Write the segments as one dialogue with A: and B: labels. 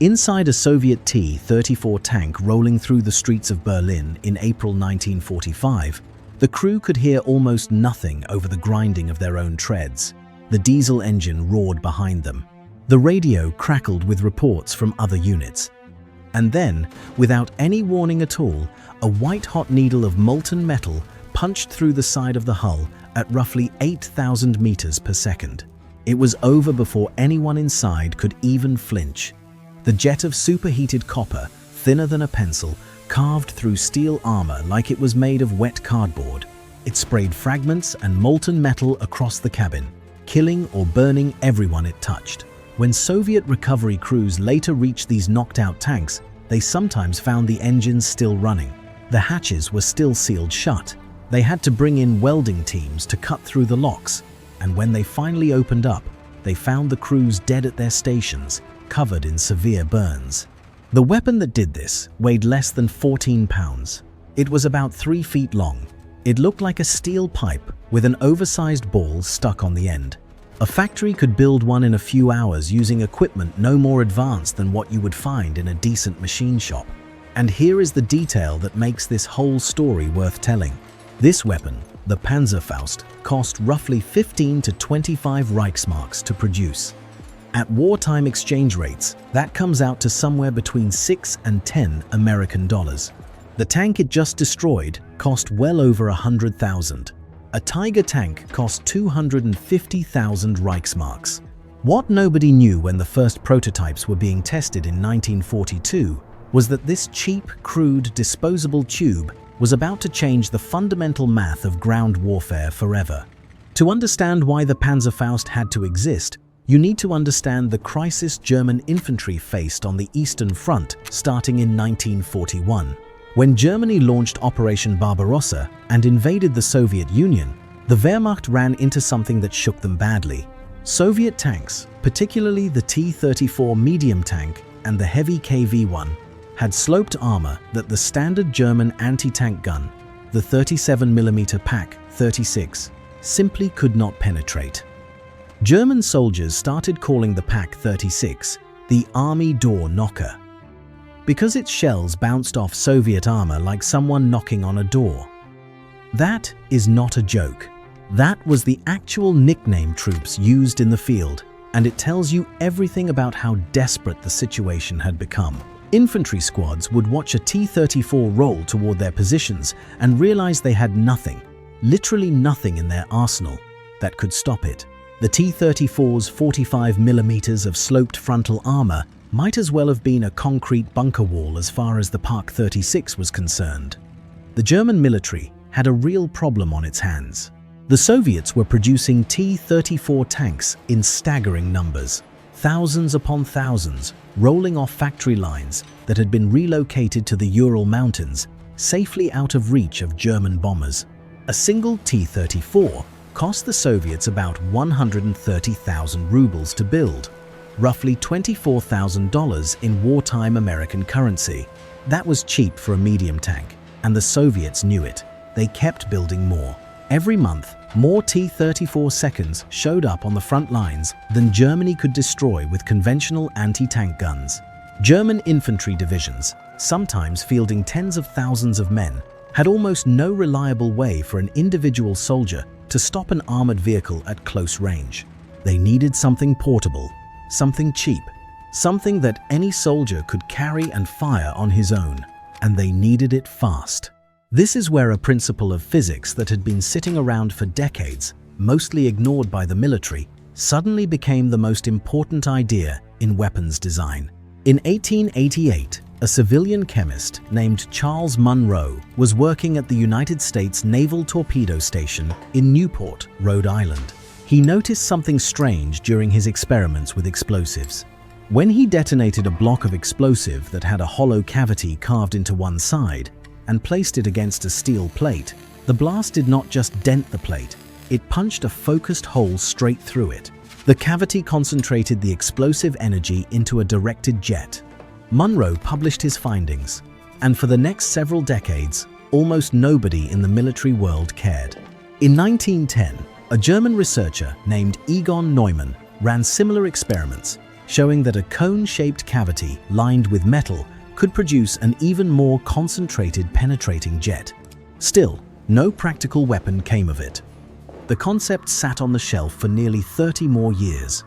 A: Inside a Soviet T-34 tank rolling through the streets of Berlin in April 1945, the crew could hear almost nothing over the grinding of their own treads. The diesel engine roared behind them. The radio crackled with reports from other units. And then, without any warning at all, a white-hot needle of molten metal punched through the side of the hull at roughly 8,000 meters per second. It was over before anyone inside could even flinch. The jet of superheated copper, thinner than a pencil, carved through steel armor like it was made of wet cardboard. It sprayed fragments and molten metal across the cabin, killing or burning everyone it touched. When Soviet recovery crews later reached these knocked-out tanks, they sometimes found the engines still running. The hatches were still sealed shut. They had to bring in welding teams to cut through the locks, and when they finally opened up, they found the crews dead at their stations, covered in severe burns. The weapon that did this weighed less than 14 pounds. It was about 3 feet long. It looked like a steel pipe with an oversized ball stuck on the end. A factory could build one in a few hours using equipment no more advanced than what you would find in a decent machine shop. And here is the detail that makes this whole story worth telling. This weapon, the Panzerfaust, cost roughly 15 to 25 Reichsmarks to produce. At wartime exchange rates, that comes out to somewhere between 6 and 10 American dollars. The tank it just destroyed cost well over 100,000. A Tiger tank cost 250,000 Reichsmarks. What nobody knew when the first prototypes were being tested in 1942 was that this cheap, crude, disposable tube was about to change the fundamental math of ground warfare forever. To understand why the Panzerfaust had to exist, you need to understand the crisis German infantry faced on the Eastern Front starting in 1941. When Germany launched Operation Barbarossa and invaded the Soviet Union, the Wehrmacht ran into something that shook them badly. Soviet tanks, particularly the T-34 medium tank and the heavy KV-1, had sloped armor that the standard German anti-tank gun, the 37mm Pak-36, simply could not penetrate. German soldiers started calling the Pak-36 the Army Door Knocker, because its shells bounced off Soviet armor like someone knocking on a door. That is not a joke. That was the actual nickname troops used in the field, and it tells you everything about how desperate the situation had become. Infantry squads would watch a T-34 roll toward their positions and realize they had nothing, literally nothing in their arsenal that could stop it. The T-34's 45mm of sloped frontal armor might as well have been a concrete bunker wall as far as the Pak-36 was concerned. The German military had a real problem on its hands. The Soviets were producing T-34 tanks in staggering numbers, thousands upon thousands, rolling off factory lines that had been relocated to the Ural Mountains, safely out of reach of German bombers. A single T-34 cost the Soviets about 130,000 rubles to build, roughly $24,000 in wartime American currency. That was cheap for a medium tank, and the Soviets knew it. They kept building more. Every month, more T-34 seconds showed up on the front lines than Germany could destroy with conventional anti-tank guns. German infantry divisions, sometimes fielding tens of thousands of men, had almost no reliable way for an individual soldier to stop an armored vehicle at close range. They needed something portable, something cheap, something that any soldier could carry and fire on his own, and they needed it fast. This is where a principle of physics that had been sitting around for decades, mostly ignored by the military, suddenly became the most important idea in weapons design. In 1888, a civilian chemist named Charles Munro was working at the United States Naval Torpedo Station in Newport, Rhode Island. He noticed something strange during his experiments with explosives. When he detonated a block of explosive that had a hollow cavity carved into one side and placed it against a steel plate, the blast did not just dent the plate, it punched a focused hole straight through it. The cavity concentrated the explosive energy into a directed jet. Munro published his findings, and for the next several decades, almost nobody in the military world cared. In 1910, a German researcher named Egon Neumann ran similar experiments, showing that a cone-shaped cavity lined with metal could produce an even more concentrated penetrating jet. Still, no practical weapon came of it. The concept sat on the shelf for nearly 30 more years.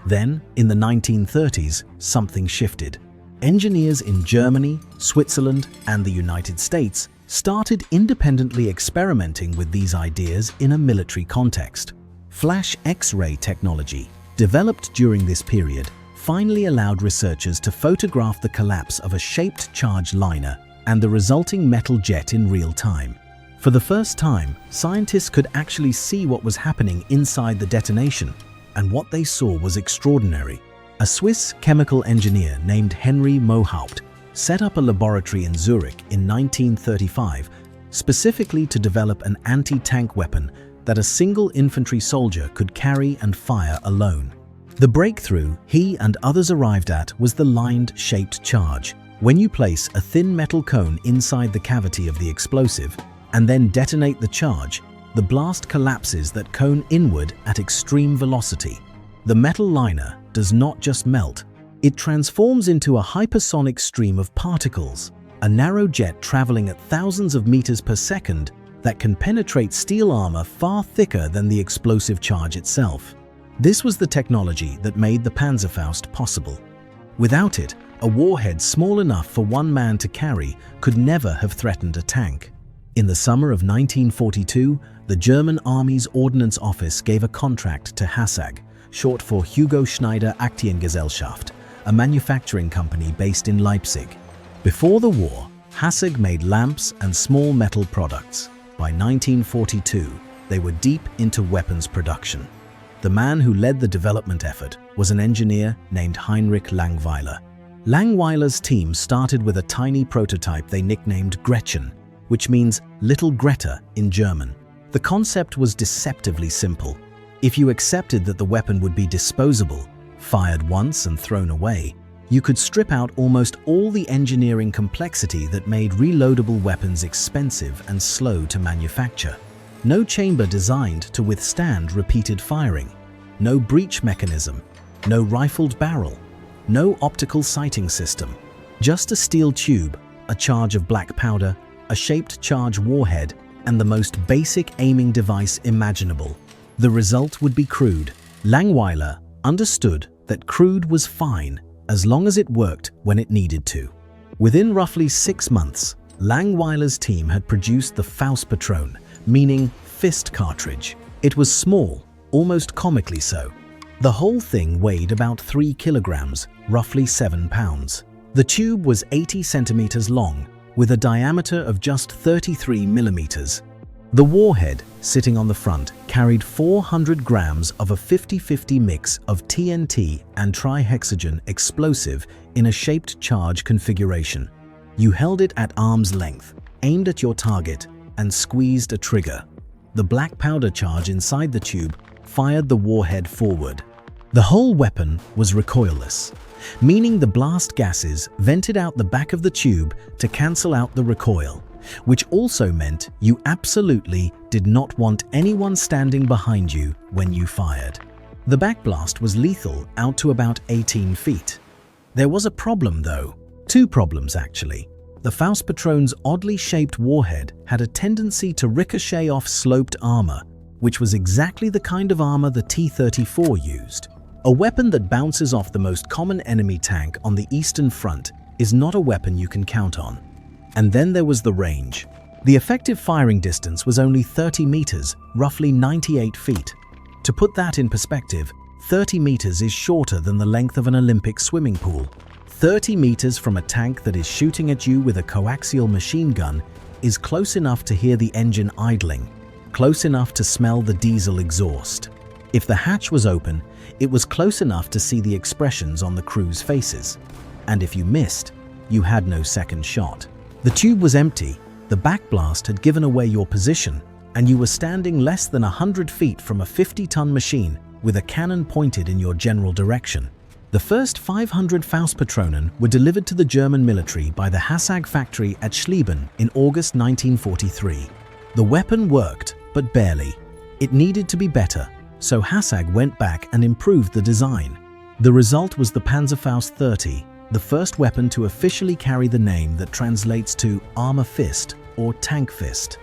A: Then, in the 1930s, something shifted. Engineers in Germany, Switzerland, and the United States started independently experimenting with these ideas in a military context. Flash X-ray technology, developed during this period, finally allowed researchers to photograph the collapse of a shaped charge liner and the resulting metal jet in real time. For the first time, scientists could actually see what was happening inside the detonation, and what they saw was extraordinary. A Swiss chemical engineer named Henry Mohaupt set up a laboratory in Zurich in 1935 specifically to develop an anti-tank weapon that a single infantry soldier could carry and fire alone. The breakthrough he and others arrived at was the lined-shaped charge. When you place a thin metal cone inside the cavity of the explosive and then detonate the charge, the blast collapses that cone inward at extreme velocity. The metal liner does not just melt, it transforms into a hypersonic stream of particles, a narrow jet traveling at thousands of meters per second that can penetrate steel armor far thicker than the explosive charge itself. This was the technology that made the Panzerfaust possible. Without it, a warhead small enough for one man to carry could never have threatened a tank. In the summer of 1942, the German Army's Ordnance Office gave a contract to HASAG, short for Hugo Schneider Aktiengesellschaft, a manufacturing company based in Leipzig. Before the war, HASAG made lamps and small metal products. By 1942, they were deep into weapons production. The man who led the development effort was an engineer named Heinrich Langweiler. Langweiler's team started with a tiny prototype they nicknamed Gretchen, which means Little Greta in German. The concept was deceptively simple. If you accepted that the weapon would be disposable, fired once and thrown away, you could strip out almost all the engineering complexity that made reloadable weapons expensive and slow to manufacture. No chamber designed to withstand repeated firing, no breech mechanism, no rifled barrel, no optical sighting system, just a steel tube, a charge of black powder, a shaped charge warhead, and the most basic aiming device imaginable. The result would be crude. Langweiler understood that crude was fine as long as it worked when it needed to. Within roughly 6 months, Langweiler's team had produced the Faustpatron, meaning fist cartridge. It was small, almost comically so. The whole thing weighed about 3 kilograms, roughly 7 pounds. The tube was 80 centimeters long, with a diameter of just 33 millimeters. The warhead, sitting on the front, carried 400 grams of a 50-50 mix of TNT and trihexagen explosive in a shaped charge configuration. You held it at arm's length, aimed at your target, and squeezed a trigger. The black powder charge inside the tube fired the warhead forward. The whole weapon was recoilless, meaning the blast gases vented out the back of the tube to cancel out the recoil, which also meant you absolutely did not want anyone standing behind you when you fired. The backblast was lethal out to about 18 feet. There was a problem though. 2 problems actually. The Faustpatron's oddly shaped warhead had a tendency to ricochet off sloped armor, which was exactly the kind of armor the T-34 used. A weapon that bounces off the most common enemy tank on the Eastern Front is not a weapon you can count on. And then there was the range. The effective firing distance was only 30 meters, roughly 98 feet. To put that in perspective, 30 meters is shorter than the length of an Olympic swimming pool. 30 meters from a tank that is shooting at you with a coaxial machine gun is close enough to hear the engine idling, close enough to smell the diesel exhaust. If the hatch was open, it was close enough to see the expressions on the crew's faces. And if you missed, you had no second shot. The tube was empty, the backblast had given away your position, and you were standing less than 100 feet from a 50-ton machine with a cannon pointed in your general direction. The first 500 Faustpatronen were delivered to the German military by the HASAG factory at Schlieben in August 1943. The weapon worked, but barely. It needed to be better, so HASAG went back and improved the design. The result was the Panzerfaust 30, the first weapon to officially carry the name that translates to armor fist or tank fist.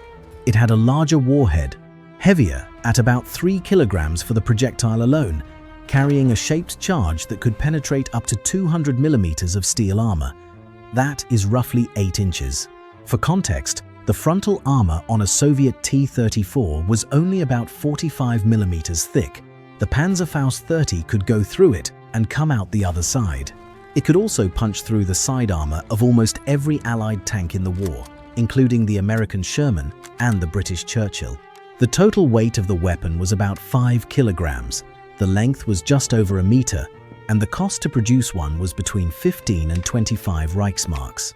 A: It had a larger warhead, heavier at about 3 kilograms for the projectile alone, carrying a shaped charge that could penetrate up to 200 millimeters of steel armor. That is roughly 8 inches. For context, the frontal armor on a Soviet T-34 was only about 45 millimeters thick. The Panzerfaust 30 could go through it and come out the other side. It could also punch through the side armor of almost every Allied tank in the war, including the American Sherman and the British Churchill. The total weight of the weapon was about 5 kilograms, the length was just over a meter, and the cost to produce one was between 15 and 25 Reichsmarks.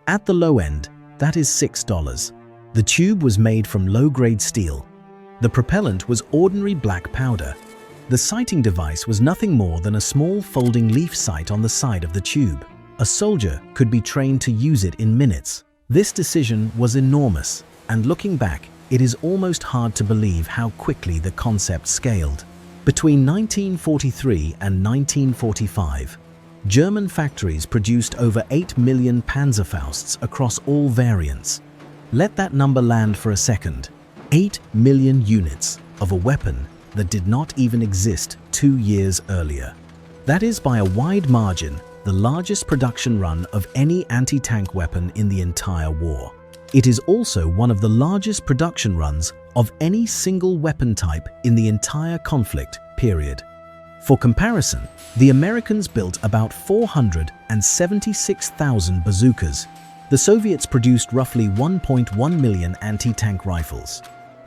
A: At the low end, that is $6. The tube was made from low-grade steel. The propellant was ordinary black powder. The sighting device was nothing more than a small folding leaf sight on the side of the tube. A soldier could be trained to use it in minutes. This decision was enormous, and looking back, it is almost hard to believe how quickly the concept scaled. Between 1943 and 1945, German factories produced over 8 million Panzerfausts across all variants. Let that number land for a second. 8 million units of a weapon that did not even exist 2 years earlier. That is by a wide margin the largest production run of any anti-tank weapon in the entire war. It is also one of the largest production runs of any single weapon type in the entire conflict period. For comparison, the Americans built about 476,000 bazookas. The Soviets produced roughly 1.1 million anti-tank rifles.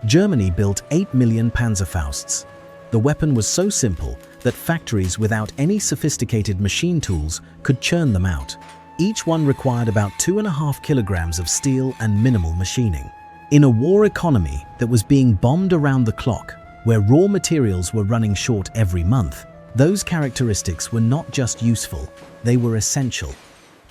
A: Germany built 8 million Panzerfausts. The weapon was so simple that factories without any sophisticated machine tools could churn them out. Each one required about 2.5 kilograms of steel and minimal machining. In a war economy that was being bombed around the clock, where raw materials were running short every month, those characteristics were not just useful, they were essential.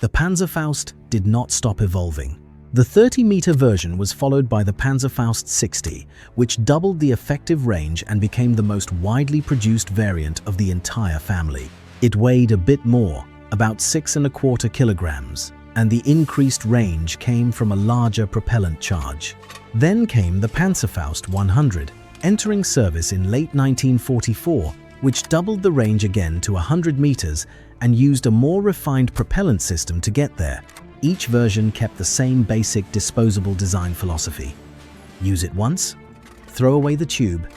A: The Panzerfaust did not stop evolving. The 30-meter version was followed by the Panzerfaust 60, which doubled the effective range and became the most widely produced variant of the entire family. It weighed a bit more, about 6.25 kilograms, and the increased range came from a larger propellant charge. Then came the Panzerfaust 100, entering service in late 1944, which doubled the range again to 100 meters and used a more refined propellant system to get there. Each version kept the same basic disposable design philosophy. Use it once, throw away the tube,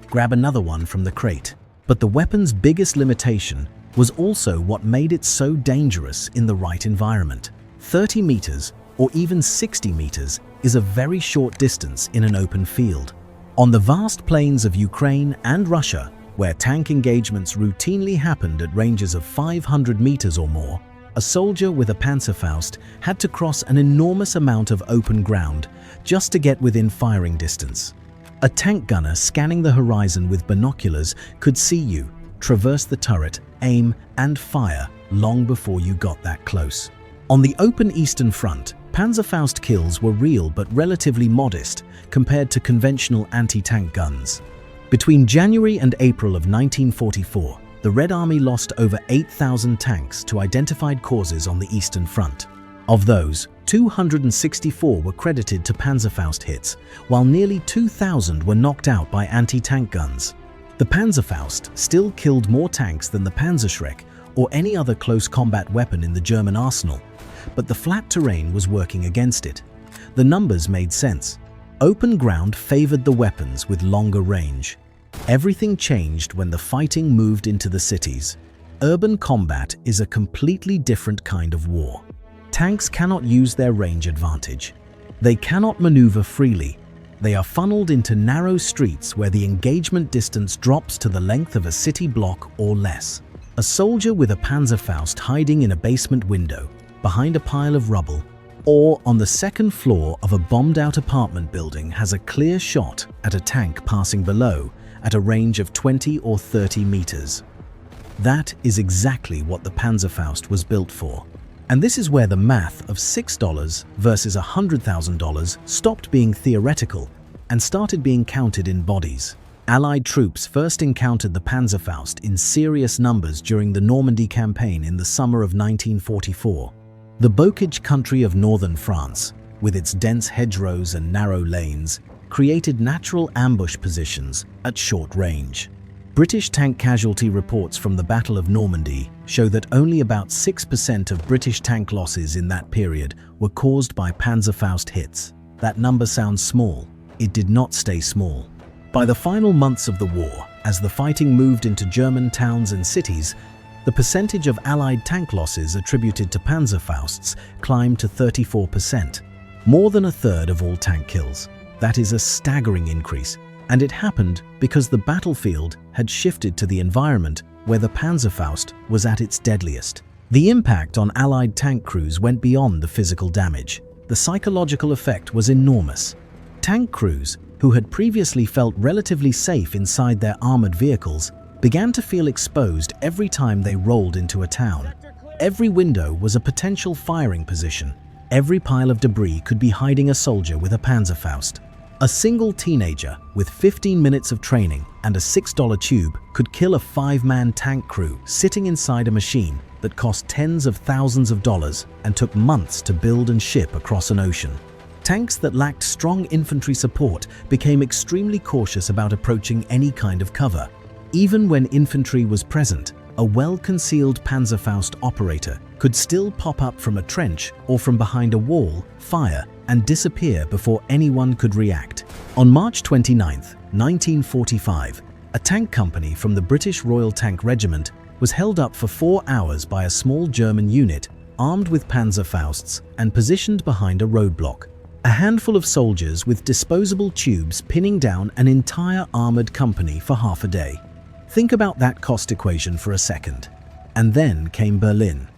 A: grab another one from the crate. But the weapon's biggest limitation was also what made it so dangerous in the right environment. 30 meters, or even 60 meters, is a very short distance in an open field. On the vast plains of Ukraine and Russia, where tank engagements routinely happened at ranges of 500 meters or more, a soldier with a Panzerfaust had to cross an enormous amount of open ground just to get within firing distance. A tank gunner scanning the horizon with binoculars could see you, traverse the turret, aim, and fire long before you got that close. On the open Eastern Front, Panzerfaust kills were real but relatively modest compared to conventional anti-tank guns. Between January and April of 1944, the Red Army lost over 8,000 tanks to identified causes on the Eastern Front. Of those, 264 were credited to Panzerfaust hits, while nearly 2,000 were knocked out by anti-tank guns. The Panzerfaust still killed more tanks than the Panzerschreck or any other close combat weapon in the German arsenal, but the flat terrain was working against it. The numbers made sense. Open ground favored the weapons with longer range. Everything changed when the fighting moved into the cities. Urban combat is a completely different kind of war. Tanks cannot use their range advantage. They cannot maneuver freely. They are funneled into narrow streets where the engagement distance drops to the length of a city block or less. A soldier with a Panzerfaust hiding in a basement window, behind a pile of rubble, or on the second floor of a bombed-out apartment building has a clear shot at a tank passing below at a range of 20 or 30 meters. That is exactly what the Panzerfaust was built for. And this is where the math of $6 versus $100,000 stopped being theoretical and started being counted in bodies. Allied troops first encountered the Panzerfaust in serious numbers during the Normandy campaign in the summer of 1944. The bocage country of northern France, with its dense hedgerows and narrow lanes, created natural ambush positions at short range. British tank casualty reports from the Battle of Normandy show that only about 6% of British tank losses in that period were caused by Panzerfaust hits. That number sounds small. It did not stay small. By the final months of the war, as the fighting moved into German towns and cities, the percentage of Allied tank losses attributed to Panzerfausts climbed to 34%, more than a third of all tank kills. That is a staggering increase, and it happened because the battlefield had shifted to the environment where the Panzerfaust was at its deadliest. The impact on Allied tank crews went beyond the physical damage. The psychological effect was enormous. Tank crews, who had previously felt relatively safe inside their armored vehicles, began to feel exposed every time they rolled into a town. Every window was a potential firing position. Every pile of debris could be hiding a soldier with a Panzerfaust. A single teenager with 15 minutes of training and a $6 tube could kill a 5-man tank crew sitting inside a machine that cost tens of thousands of dollars and took months to build and ship across an ocean. Tanks that lacked strong infantry support became extremely cautious about approaching any kind of cover. Even when infantry was present, a well-concealed Panzerfaust operator could still pop up from a trench or from behind a wall, fire, and disappear before anyone could react. On March 29, 1945, a tank company from the British Royal Tank Regiment was held up for 4 hours by a small German unit armed with Panzerfausts and positioned behind a roadblock. A handful of soldiers with disposable tubes pinning down an entire armored company for half a day. Think about that cost equation for a second. And then came Berlin.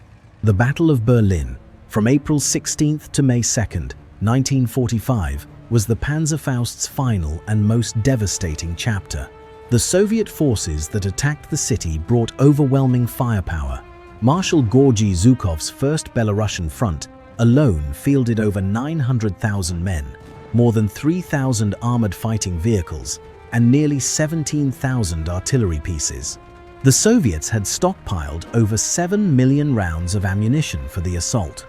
A: The Battle of Berlin, from April 16th to May 2nd, 1945, was the Panzerfaust's final and most devastating chapter. The Soviet forces that attacked the city brought overwhelming firepower. Marshal Georgy Zhukov's First Belarusian Front alone fielded over 900,000 men, more than 3,000 armored fighting vehicles, and nearly 17,000 artillery pieces. The Soviets had stockpiled over 7 million rounds of ammunition for the assault.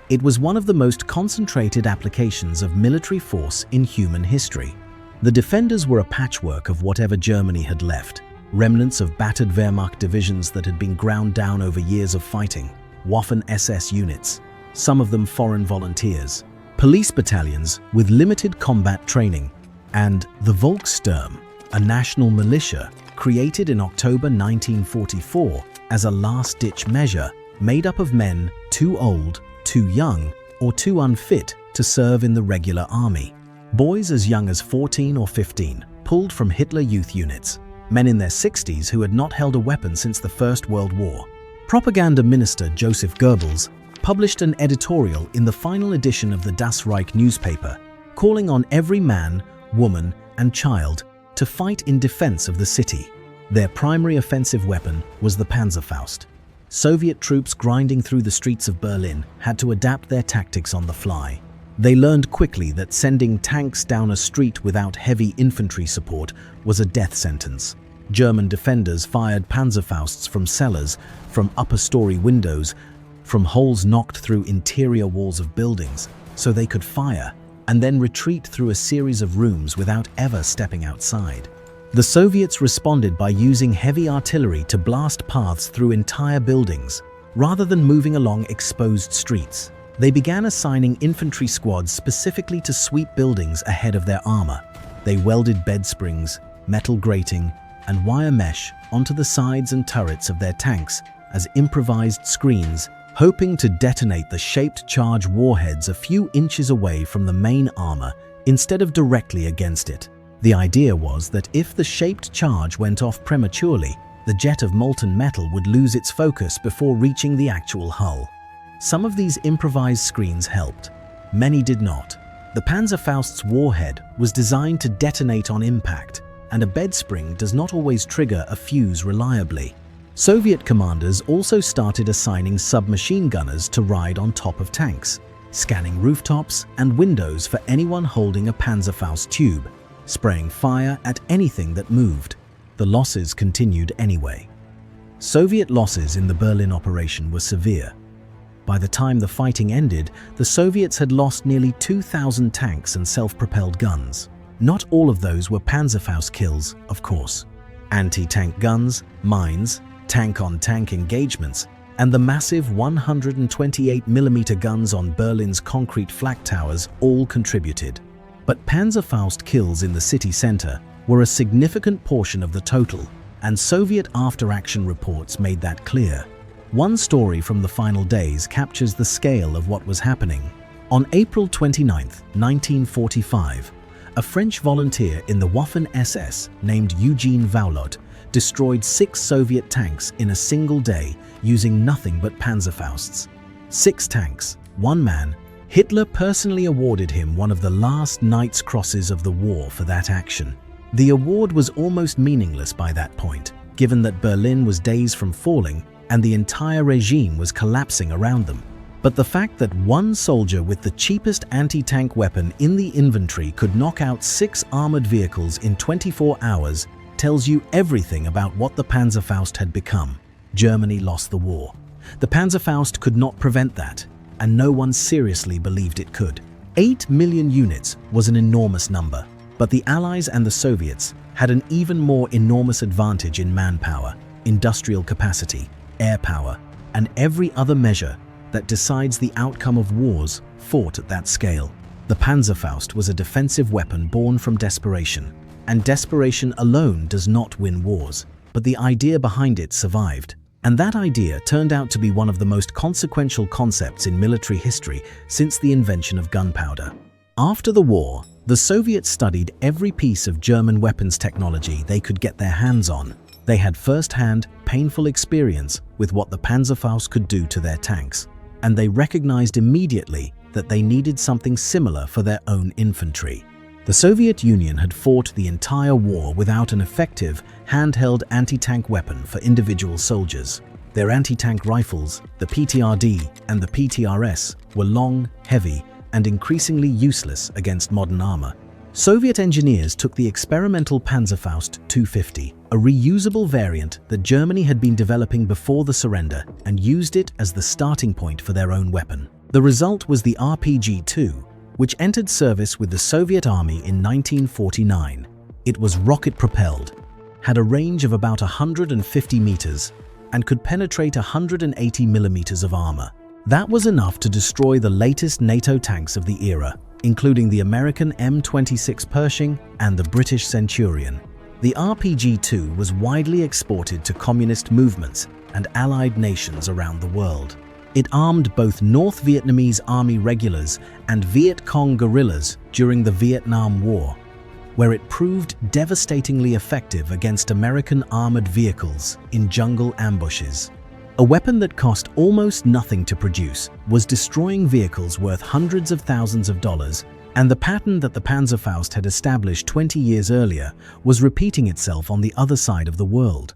A: It was one of the most concentrated applications of military force in human history. The defenders were a patchwork of whatever Germany had left, remnants of battered Wehrmacht divisions that had been ground down over years of fighting, Waffen-SS units, some of them foreign volunteers, police battalions with limited combat training, and the Volkssturm, a national militia created in October 1944 as a last-ditch measure made up of men too old, too young, or too unfit to serve in the regular army. Boys as young as 14 or 15, pulled from Hitler Youth units, men in their 60s who had not held a weapon since the First World War. Propaganda minister Joseph Goebbels published an editorial in the final edition of the Das Reich newspaper, calling on every man, woman, and child to fight in defense of the city. Their primary offensive weapon was the Panzerfaust. Soviet troops grinding through the streets of Berlin had to adapt their tactics on the fly. They learned quickly that sending tanks down a street without heavy infantry support was a death sentence. German defenders fired Panzerfausts from cellars, from upper-story windows, from holes knocked through interior walls of buildings, so they could fire and then retreat through a series of rooms without ever stepping outside. The Soviets responded by using heavy artillery to blast paths through entire buildings, rather than moving along exposed streets. They began assigning infantry squads specifically to sweep buildings ahead of their armor. They welded bed springs, metal grating, and wire mesh onto the sides and turrets of their tanks as improvised screens, hoping to detonate the shaped charge warheads a few inches away from the main armor instead of directly against it. The idea was that if the shaped charge went off prematurely, the jet of molten metal would lose its focus before reaching the actual hull. Some of these improvised screens helped. Many did not. The Panzerfaust's warhead was designed to detonate on impact, and a bed spring does not always trigger a fuse reliably. Soviet commanders also started assigning submachine gunners to ride on top of tanks, scanning rooftops and windows for anyone holding a Panzerfaust tube. spraying fire at anything that moved. The losses continued anyway. Soviet losses in the Berlin operation were severe. By the time the fighting ended, the Soviets had lost nearly 2,000 tanks and self-propelled guns. Not all of those were Panzerfaust kills, of course. Anti-tank guns, mines, tank-on-tank engagements, and the massive 128mm guns on Berlin's concrete flak towers all contributed. But Panzerfaust kills in the city center were a significant portion of the total, and Soviet after-action reports made that clear. One story from the final days captures the scale of what was happening. On April 29, 1945, a French volunteer in the Waffen-SS named Eugene Vaulot destroyed 6 Soviet tanks in a single day using nothing but Panzerfausts. 6 tanks, 1 man. Hitler personally awarded him one of the last Knight's Crosses of the war for that action. The award was almost meaningless by that point, given that Berlin was days from falling and the entire regime was collapsing around them. But the fact that one soldier with the cheapest anti-tank weapon in the inventory could knock out 6 armored vehicles in 24 hours tells you everything about what the Panzerfaust had become. Germany lost the war. The Panzerfaust could not prevent that, and no one seriously believed it could. 8 million units was an enormous number, but the Allies and the Soviets had an even more enormous advantage in manpower, industrial capacity, air power, and every other measure that decides the outcome of wars fought at that scale. The Panzerfaust was a defensive weapon born from desperation, and desperation alone does not win wars, but the idea behind it survived. And that idea turned out to be one of the most consequential concepts in military history since the invention of gunpowder. After the war, the Soviets studied every piece of German weapons technology they could get their hands on. They had first-hand, painful experience with what the Panzerfaust could do to their tanks, and they recognized immediately that they needed something similar for their own infantry. The Soviet Union had fought the entire war without an effective, handheld anti-tank weapon for individual soldiers. Their anti-tank rifles, the PTRD and the PTRS, were long, heavy, and increasingly useless against modern armor. Soviet engineers took the experimental Panzerfaust 250, a reusable variant that Germany had been developing before the surrender, and used it as the starting point for their own weapon. The result was the RPG-2, which entered service with the Soviet Army in 1949. It was rocket-propelled, had a range of about 150 meters, and could penetrate 180 millimeters of armor. That was enough to destroy the latest NATO tanks of the era, including the American M26 Pershing and the British Centurion. The RPG-2 was widely exported to communist movements and allied nations around the world. It armed both North Vietnamese Army regulars and Viet Cong guerrillas during the Vietnam War, where it proved devastatingly effective against American armored vehicles in jungle ambushes. A weapon that cost almost nothing to produce was destroying vehicles worth hundreds of thousands of dollars, and the pattern that the Panzerfaust had established 20 years earlier was repeating itself on the other side of the world.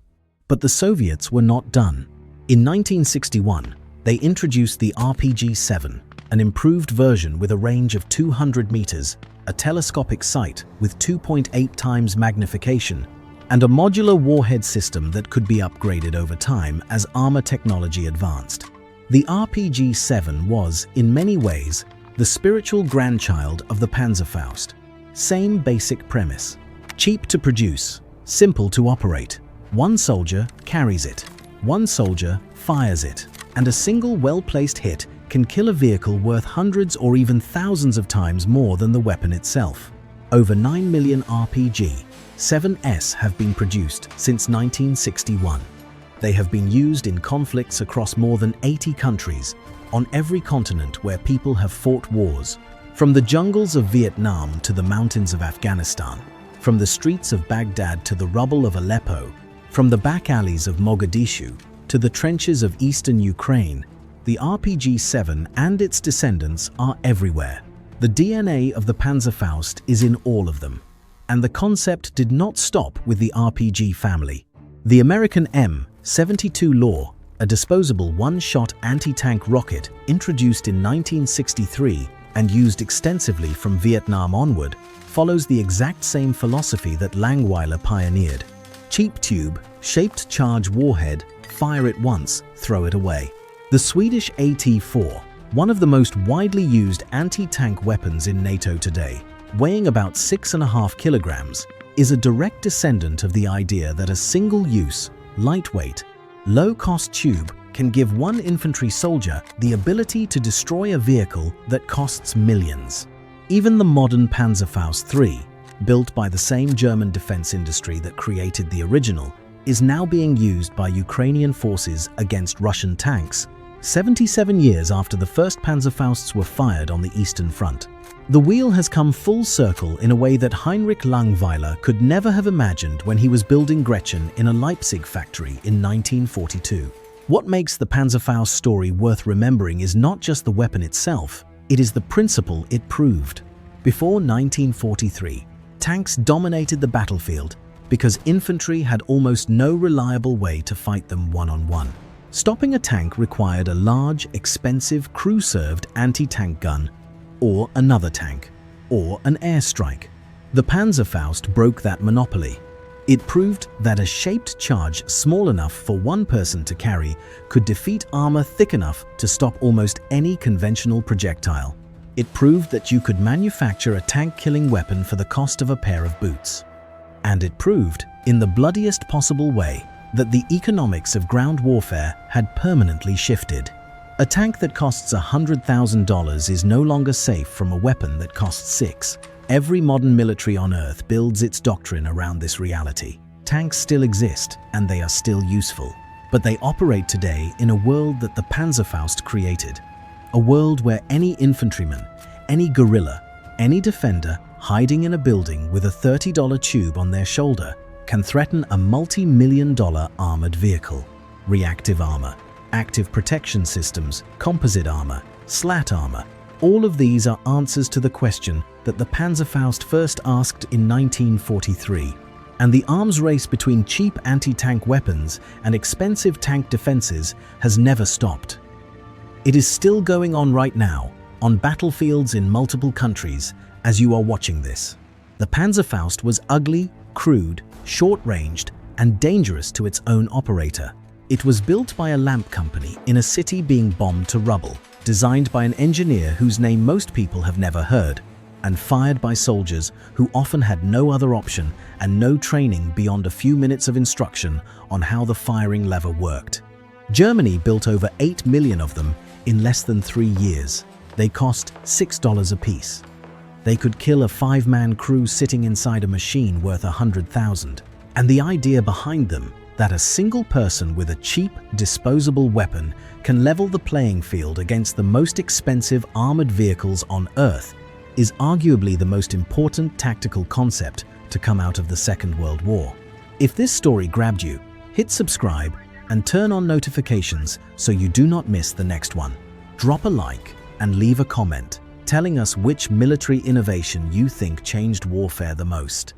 A: But the Soviets were not done. In 1961, they introduced the RPG-7, an improved version with a range of 200 meters, a telescopic sight with 2.8 times magnification, and a modular warhead system that could be upgraded over time as armor technology advanced. The RPG-7 was, in many ways, the spiritual grandchild of the Panzerfaust. Same basic premise. Cheap to produce, simple to operate. One soldier carries it. One soldier fires it. And a single well-placed hit can kill a vehicle worth hundreds or even thousands of times more than the weapon itself. Over 9 million RPG-7s have been produced since 1961. They have been used in conflicts across more than 80 countries, on every continent where people have fought wars, from the jungles of Vietnam to the mountains of Afghanistan, from the streets of Baghdad to the rubble of Aleppo, from the back alleys of Mogadishu to the trenches of eastern Ukraine. The RPG-7 and its descendants are everywhere. The DNA of the Panzerfaust is in all of them. And the concept did not stop with the RPG family. The American M72 Law, a disposable one-shot anti-tank rocket introduced in 1963 and used extensively from Vietnam onward, follows the exact same philosophy that Langweiler pioneered. Cheap tube, shaped charge warhead, fire it once, throw it away. The Swedish AT-4, one of the most widely used anti-tank weapons in NATO today, weighing about 6.5 kilograms, is a direct descendant of the idea that a single-use, lightweight, low-cost tube can give one infantry soldier the ability to destroy a vehicle that costs millions. Even the modern Panzerfaust III, built by the same German defense industry that created the original, is now being used by Ukrainian forces against Russian tanks, 77 years after the first Panzerfausts were fired on the Eastern Front. The wheel has come full circle in a way that Heinrich Langweiler could never have imagined when he was building Gretchen in a Leipzig factory in 1942. What makes the Panzerfaust story worth remembering is not just the weapon itself, it is the principle it proved. Before 1943, tanks dominated the battlefield because infantry had almost no reliable way to fight them one-on-one. Stopping a tank required a large, expensive, crew-served anti-tank gun, or another tank, or an airstrike. The Panzerfaust broke that monopoly. It proved that a shaped charge small enough for one person to carry could defeat armor thick enough to stop almost any conventional projectile. It proved that you could manufacture a tank-killing weapon for the cost of a pair of boots. And it proved, in the bloodiest possible way, that the economics of ground warfare had permanently shifted. A tank that costs $100,000 is no longer safe from a weapon that costs $6. Every modern military on Earth builds its doctrine around this reality. Tanks still exist, and they are still useful. But they operate today in a world that the Panzerfaust created. A world where any infantryman, any guerrilla, any defender hiding in a building with a $30 tube on their shoulder can threaten a multi-million-dollar armored vehicle. Reactive armor, active protection systems, composite armor, slat armor, all of these are answers to the question that the Panzerfaust first asked in 1943, and the arms race between cheap anti-tank weapons and expensive tank defenses has never stopped. It is still going on right now, on battlefields in multiple countries, as you are watching this. The Panzerfaust was ugly, crude, short-ranged, and dangerous to its own operator. It was built by a lamp company in a city being bombed to rubble, designed by an engineer whose name most people have never heard, and fired by soldiers who often had no other option and no training beyond a few minutes of instruction on how the firing lever worked. Germany built over 8 million of them in less than 3 years. They cost $6 a piece. They could kill a 5-man crew sitting inside a machine worth $100,000. And the idea behind them, that a single person with a cheap, disposable weapon can level the playing field against the most expensive armored vehicles on Earth, is arguably the most important tactical concept to come out of the Second World War. If this story grabbed you, hit subscribe and turn on notifications so you do not miss the next one. Drop a like and leave a comment telling us which military innovation you think changed warfare the most.